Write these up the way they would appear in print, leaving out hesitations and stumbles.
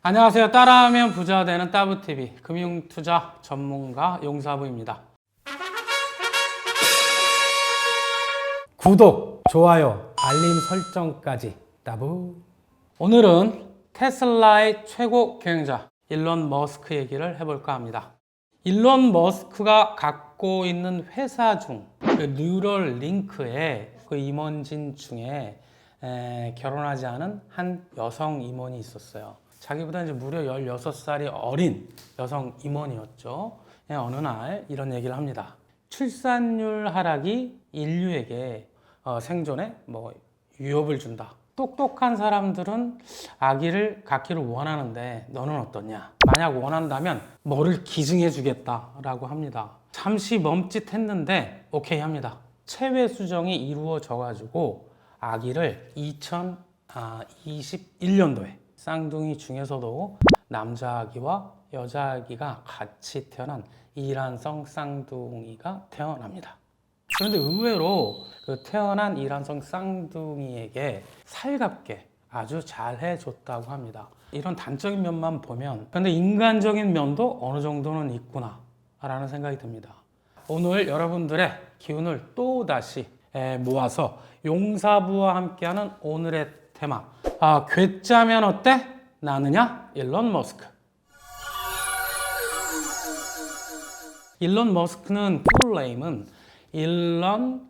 안녕하세요. 따라하면 부자 되는 따부TV 금융투자 전문가 용사부입니다. 구독, 좋아요, 알림 설정까지 따부. 오늘은 테슬라의 최고 경영자 일론 머스크 얘기를 해볼까 합니다. 일론 머스크가 갖고 있는 회사 중 그 뉴럴 링크의 그 임원진 중에 결혼하지 않은 한 여성 임원이 있었어요. 자기보다 이제 무려 16살이 어린 여성 임원이었죠. 어느 날 이런 얘기를 합니다. 출산율 하락이 인류에게 생존에 위협을 준다. 똑똑한 사람들은 아기를 갖기를 원하는데 너는 어떠냐? 만약 원한다면 뭐를 기증해 주겠다라고 합니다. 잠시 멈칫했는데 오케이 합니다. 체외 수정이 이루어져 가지고 아기를 2021년도에 쌍둥이 중에서도 남자 아기와 여자 아기가 같이 태어난 이란성 쌍둥이가 태어납니다. 그런데 의외로 그 태어난 이란성 쌍둥이에게 살갑게 아주 잘 해줬다고 합니다. 이런 단적인 면만 보면 근데 인간적인 면도 어느 정도는 있구나 라는 생각이 듭니다. 오늘 여러분들의 기운을 또다시 모아서 용사부와 함께하는 오늘의 테마, 괴짜면 어때? 나느냐? 일론 머스크. 일론 머스크는 풀네임은 일론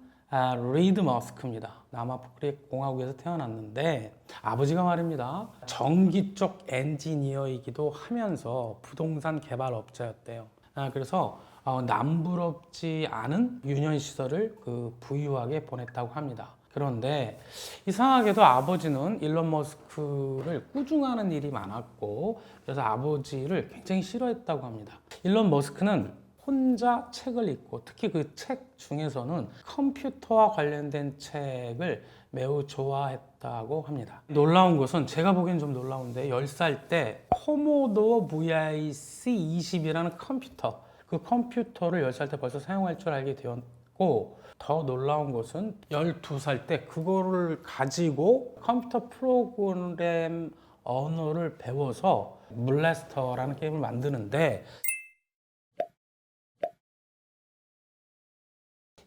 리드 머스크입니다. 남아프리카 공화국에서 태어났는데 아버지가 말입니다. 전기 쪽 엔지니어이기도 하면서 부동산 개발업자였대요. 그래서 남부럽지 않은 유년시설을 부유하게 보냈다고 합니다. 그런데 이상하게도 아버지는 일론 머스크를 꾸중하는 일이 많았고 그래서 아버지를 굉장히 싫어했다고 합니다. 일론 머스크는 혼자 책을 읽고 특히 그 책 중에서는 컴퓨터와 관련된 책을 매우 좋아했다고 합니다. 놀라운 것은 제가 보기엔 좀 놀라운데 10살 때 코모도어 VIC-20이라는 컴퓨터, 그 컴퓨터를 10살 때 벌써 사용할 줄 알게 되었고 더 놀라운 것은 12살 때 그거를 가지고 컴퓨터 프로그램 언어를 배워서 몰래스터라는 게임을 만드는데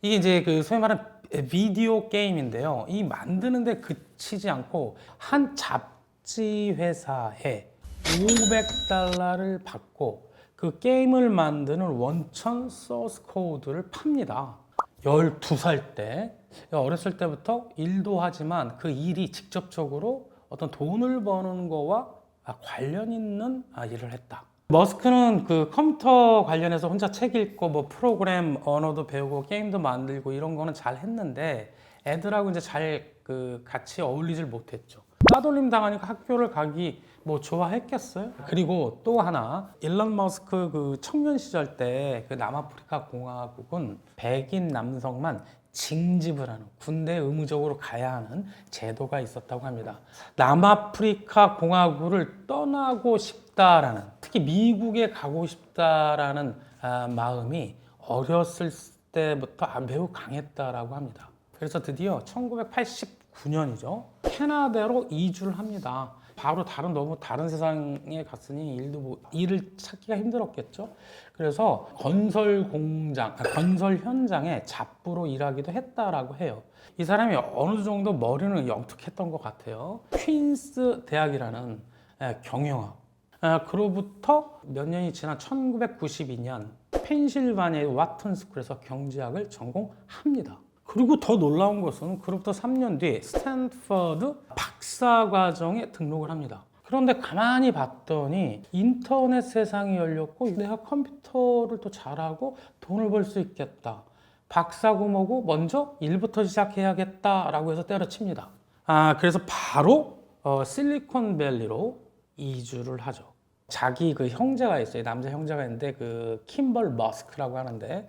이게 이제 소위 말하는 비디오 게임인데요. 이 만드는데 그치지 않고 한 잡지 회사에 $500를 받고 그 게임을 만드는 원천 소스 코드를 팝니다. 12살 때. 어렸을 때부터 일도 하지만 그 일이 직접적으로 어떤 돈을 버는 거와 관련 있는 일을 했다. 머스크는 그 컴퓨터 관련해서 혼자 책 읽고 프로그램 언어도 배우고 게임도 만들고 이런 거는 잘 했는데 애들하고 이제 잘 같이 어울리질 못했죠. 따돌림 당하니까 학교를 가기 좋아했겠어요? 그리고 또 하나 일론 머스크 청년 시절 때 남아프리카 공화국은 백인 남성만 징집을 하는 군대에 의무적으로 가야 하는 제도가 있었다고 합니다. 남아프리카 공화국을 떠나고 싶다라는 특히 미국에 가고 싶다라는 마음이 어렸을 때부터 매우 강했다라고 합니다. 그래서 드디어 1989년이죠. 캐나다로 이주를 합니다. 바로 너무 다른 세상에 갔으니 일을 찾기가 힘들었겠죠. 그래서 건설 현장에 잡부로 일하기도 했다라고 해요. 이 사람이 어느 정도 머리는 영특했던 것 같아요. 퀸스 대학이라는 경영학. 그로부터 몇 년이 지난 1992년 펜실바니아의 와튼 스쿨에서 경제학을 전공합니다. 그리고 더 놀라운 것은 그로부터 3년 뒤 스탠퍼드 박사과정에 등록을 합니다. 그런데 가만히 봤더니 인터넷 세상이 열렸고 내가 컴퓨터를 또 잘하고 돈을 벌 수 있겠다. 박사고 뭐고 먼저 일부터 시작해야겠다라고 해서 때려칩니다. 그래서 바로 실리콘밸리로 이주를 하죠. 자기 형제가 있어요. 남자 형제가 있는데 킴벌 머스크라고 하는데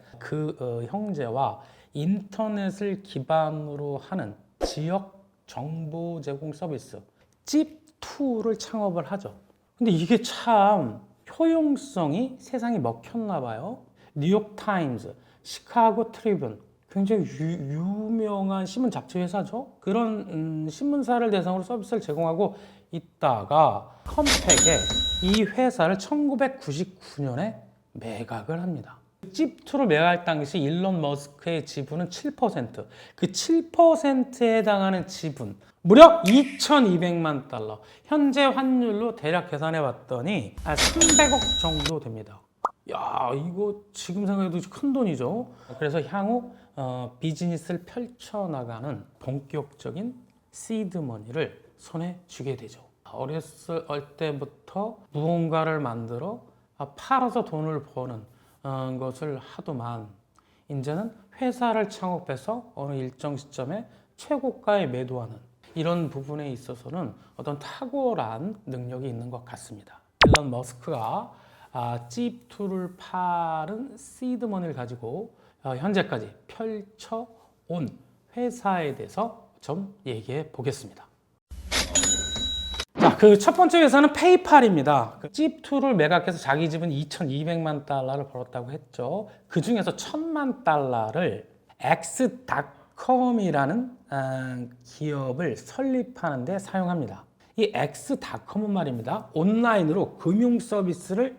형제와 인터넷을 기반으로 하는 지역 정보 제공 서비스 찝2를 창업을 하죠. 근데 이게 참 효용성이 세상에 먹혔나 봐요. 뉴욕 타임즈, 시카고 트리뷴 굉장히 유명한 신문 잡지 회사죠. 그런 신문사를 대상으로 서비스를 제공하고 있다가 컴팩에 이 회사를 1999년에 매각을 합니다. 찝2를 매각할 당시 일론 머스크의 지분은 7%, 그 7%에 해당하는 지분 무려 2,200만 달러. 현재 환율로 대략 계산해 봤더니 300억 정도 됩니다. 야, 이거 지금 생각해도 큰 돈이죠. 그래서 향후 비즈니스를 펼쳐나가는 본격적인 시드머니를 손에 쥐게 되죠. 어렸을 때부터 무언가를 만들어 팔아서 돈을 버는 것을 하더만 이제는 회사를 창업해서 어느 일정 시점에 최고가에 매도하는 이런 부분에 있어서는 어떤 탁월한 능력이 있는 것 같습니다. 일론 머스크가 찝2를 파는 시드머니를 가지고 현재까지 펼쳐온 회사에 대해서 좀 얘기해 보겠습니다. 자, 그 첫 번째 회사는 페이팔입니다. 찝2를 매각해서 자기 집은 2,200만 달러를 벌었다고 했죠. 그 중에서 1,000만 달러를 X.com이라는 기업을 설립하는 데 사용합니다. 이 X.com은 말입니다. 온라인으로 금융 서비스를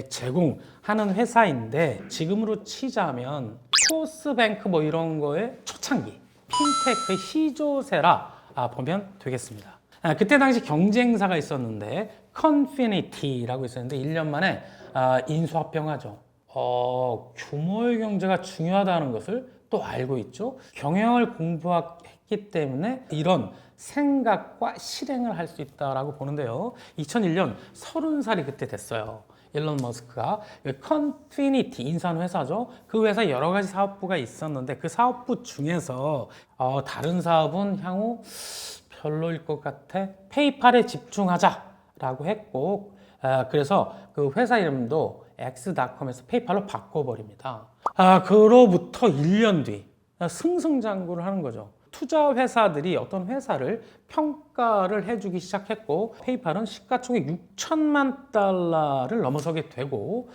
제공하는 회사인데 지금으로 치자면 토스뱅크 뭐 이런 거의 초창기 핀테크의 시조세라 보면 되겠습니다. 그때 당시 경쟁사가 있었는데 컨피니티라고 있었는데 1년 만에 인수합병하죠. 규모의 경제가 중요하다는 것을 또 알고 있죠. 경영을 공부했기 때문에 이런 생각과 실행을 할 수 있다라고 보는데요. 2001년 30살이 그때 됐어요. 일론 머스크가 컨피니티 인수한 회사죠. 그 회사 여러 가지 사업부가 있었는데 그 사업부 중에서 다른 사업은 향후 별로일 것 같아 페이팔에 집중하자라고 했고 그래서 그 회사 이름도 X.com에서 페이팔로 바꿔버립니다. 그로부터 1년 뒤 승승장구를 하는 거죠. 투자 회사들이 어떤 회사를 평가를 해주기 시작했고 페이팔은 시가총액 6천만 달러를 넘어서게 되고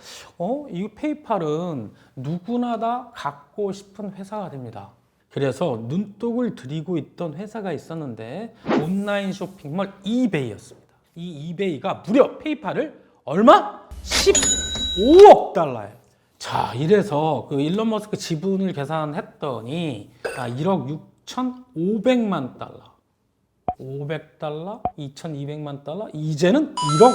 이 페이팔은 누구나 다 갖고 싶은 회사가 됩니다. 그래서 눈독을 들이고 있던 회사가 있었는데 온라인 쇼핑몰 이베이였습니다. 이 이베이가 무려 페이팔을 얼마? 15억 달러예요. 자, 이래서 그 일론 머스크 지분을 계산했더니 1억 6,500만 달러, 500달러, 2,200만 달러, 이제는 1억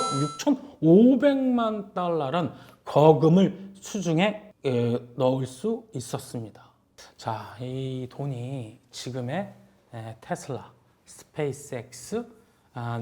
6,500만 달러라는 거금을 수중에 넣을 수 있었습니다. 자, 이 돈이 지금의 테슬라, 스페이스X,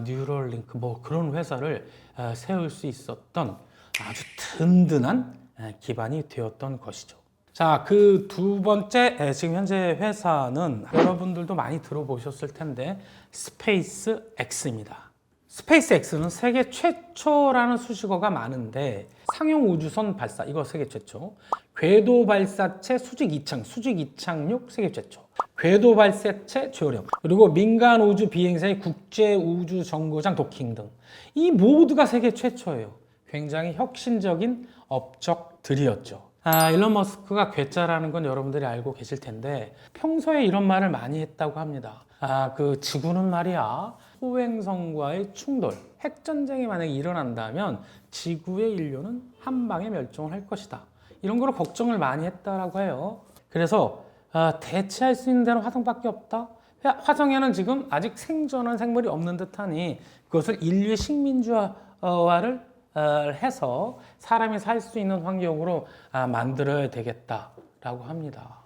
뉴럴링크 뭐 그런 회사를 세울 수 있었던 아주 든든한 기반이 되었던 것이죠. 자, 그 두 번째 지금 현재 회사는 여러분들도 많이 들어보셨을 텐데 스페이스X입니다. 스페이스X는 세계 최초라는 수식어가 많은데 상용 우주선 발사 이거 세계 최초, 궤도 발사체 수직 이착륙 세계 최초, 궤도 발사체 조력, 그리고 민간 우주 비행사의 국제 우주 정거장 도킹 등 이 모두가 세계 최초예요. 굉장히 혁신적인 업적들이었죠. 일론 머스크가 괴짜라는 건 여러분들이 알고 계실 텐데 평소에 이런 말을 많이 했다고 합니다. 그 지구는 말이야 소행성과의 충돌, 핵전쟁이 만약에 일어난다면 지구의 인류는 한 방에 멸종을 할 것이다. 이런 거로 걱정을 많이 했다라고 해요. 그래서 대체할 수 있는 데는 화성밖에 없다. 화성에는 지금 아직 생존한 생물이 없는 듯하니 그것을 인류의 식민지화를 해서 사람이 살 수 있는 환경으로 만들어야 되겠다라고 합니다.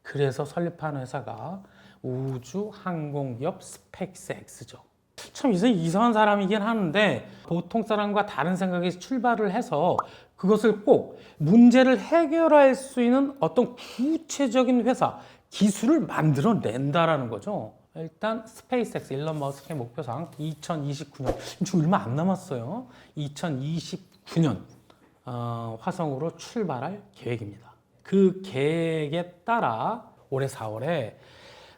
그래서 설립한 회사가 우주항공기업 스페이스X죠. 참 이상한 사람이긴 하는데 보통 사람과 다른 생각이 출발을 해서 그것을 꼭 문제를 해결할 수 있는 어떤 구체적인 회사, 기술을 만들어낸다라는 거죠. 일단 스페이스X 일론 머스크의 목표상 2029년 지금 얼마 안 남았어요. 2029년 화성으로 출발할 계획입니다. 그 계획에 따라 올해 4월에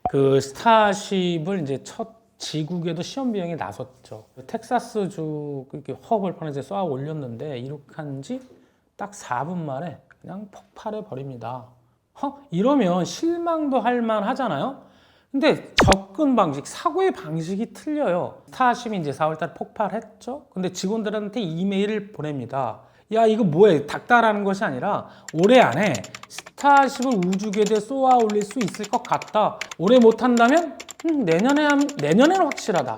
그 스타쉽을 이제 첫 지구궤도 시험 비행에 나섰죠. 텍사스주 허벌판에서 쏘아 올렸는데 이륙한 지 딱 4분 만에 그냥 폭발해 버립니다. 이러면 실망도 할 만하잖아요. 근데 접근 방식, 사고의 방식이 틀려요. 스타쉽이 이제 4월달 폭발했죠. 근데 직원들한테 이메일을 보냅니다. 야, 이거 뭐해? 닥다라는 것이 아니라 올해 안에 스타쉽을 우주궤도에 쏘아 올릴 수 있을 것 같다. 올해 못한다면 내년에는 확실하다.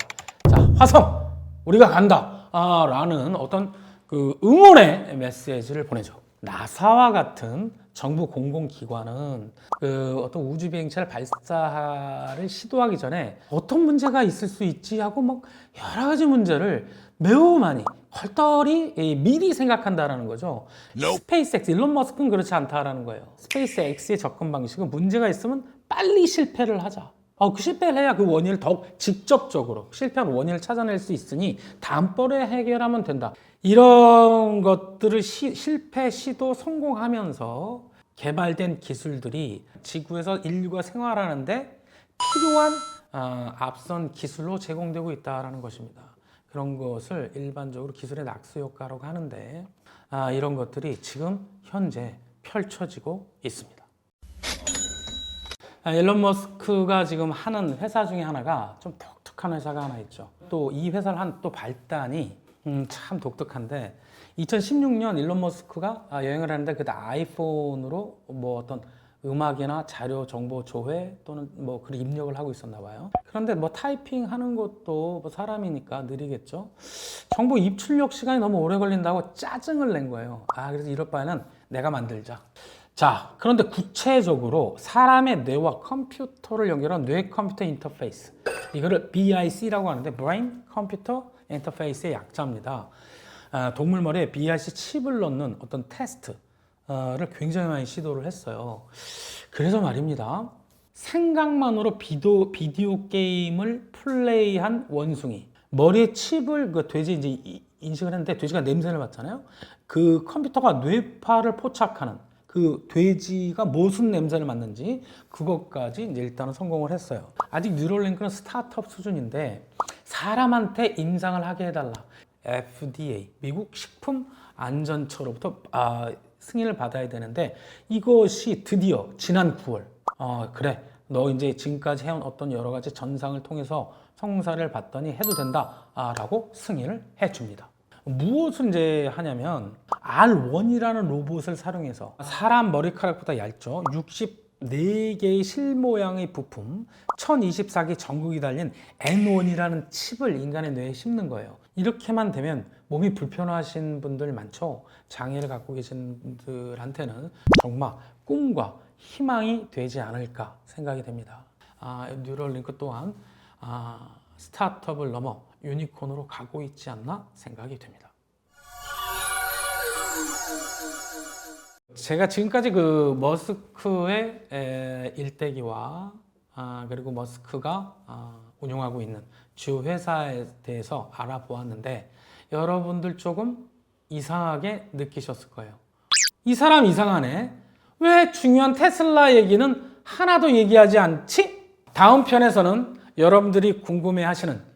자, 화성 우리가 간다. 라는 어떤 그 응원의 메시지를 보내죠. 나사와 같은 정부 공공기관은 그 어떤 우주 비행체를 발사를 시도하기 전에 어떤 문제가 있을 수 있지 하고 막 여러 가지 문제를 매우 많이 헐떡이 미리 생각한다라는 거죠. 스페이스X, 일론 머스크는 그렇지 않다라는 거예요. 스페이스X의 접근 방식은 문제가 있으면 빨리 실패를 하자. 그 실패를 해야 그 원인을 더욱 직접적으로 실패한 원인을 찾아낼 수 있으니 다음번에 해결하면 된다. 이런 것들을 실패 시도 성공하면서 개발된 기술들이 지구에서 인류가 생활하는데 필요한 앞선 기술로 제공되고 있다는 것입니다. 그런 것을 일반적으로 기술의 낙수 효과라고 하는데 이런 것들이 지금 현재 펼쳐지고 있습니다. 일론 머스크가 지금 하는 회사 중에 하나가 좀 독특한 회사가 하나 있죠. 또 이 회사를 한 또 발단이 참 독특한데 2016년 일론 머스크가 여행을 하는데 그때 아이폰으로 뭐 어떤 음악이나 자료 정보 조회 또는 뭐 그런 입력을 하고 있었나 봐요. 그런데 뭐 타이핑 하는 것도 뭐 사람이니까 느리겠죠. 정보 입출력 시간이 너무 오래 걸린다고 짜증을 낸 거예요. 그래서 이럴 바에는 내가 만들자. 자, 그런데 구체적으로 사람의 뇌와 컴퓨터를 연결한 뇌 컴퓨터 인터페이스, 이거를 BIC라고 하는데 Brain Computer Interface의 약자입니다. 동물 머리에 BIC 칩을 넣는 어떤 테스트를 굉장히 많이 시도를 했어요. 그래서 말입니다. 생각만으로 비디오 게임을 플레이한 원숭이, 머리에 칩을 그 돼지 이제 인식을 했는데 돼지가 냄새를 맡잖아요. 그 컴퓨터가 뇌파를 포착하는 그 돼지가 무슨 냄새를 맡는지 그것까지 이제 일단은 성공을 했어요. 아직 뉴럴링크는 스타트업 수준인데 사람한테 임상을 하게 해달라. FDA, 미국 식품안전처로부터 승인을 받아야 되는데 이것이 드디어 지난 9월 그래 너 이제 지금까지 해온 어떤 여러 가지 전상을 통해서 성사를 받더니 해도 된다 라고 승인을 해줍니다. 무엇을 이제 하냐면 R1이라는 로봇을 사용해서 사람 머리카락보다 얇죠. 64개의 실모양의 부품 1024개 전극이 달린 N1이라는 칩을 인간의 뇌에 심는 거예요. 이렇게만 되면 몸이 불편하신 분들 많죠. 장애를 갖고 계신 분들한테는 정말 꿈과 희망이 되지 않을까 생각이 됩니다. 뉴럴링크 또한 스타트업을 넘어 유니콘으로 가고 있지 않나 생각이 됩니다. 제가 지금까지 그 머스크의 일대기와 그리고 머스크가 운영하고 있는 주 회사에 대해서 알아보았는데 여러분들 조금 이상하게 느끼셨을 거예요. 이 사람 이상하네. 왜 중요한 테슬라 얘기는 하나도 얘기하지 않지? 다음 편에서는 여러분들이 궁금해하시는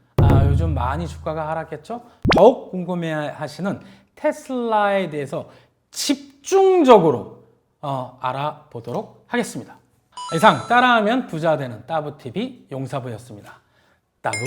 요즘 많이 주가가 하락했죠? 더욱 궁금해하시는 테슬라에 대해서 집중적으로 알아보도록 하겠습니다. 이상 따라하면 부자 되는 따부TV 용사부였습니다. 따부.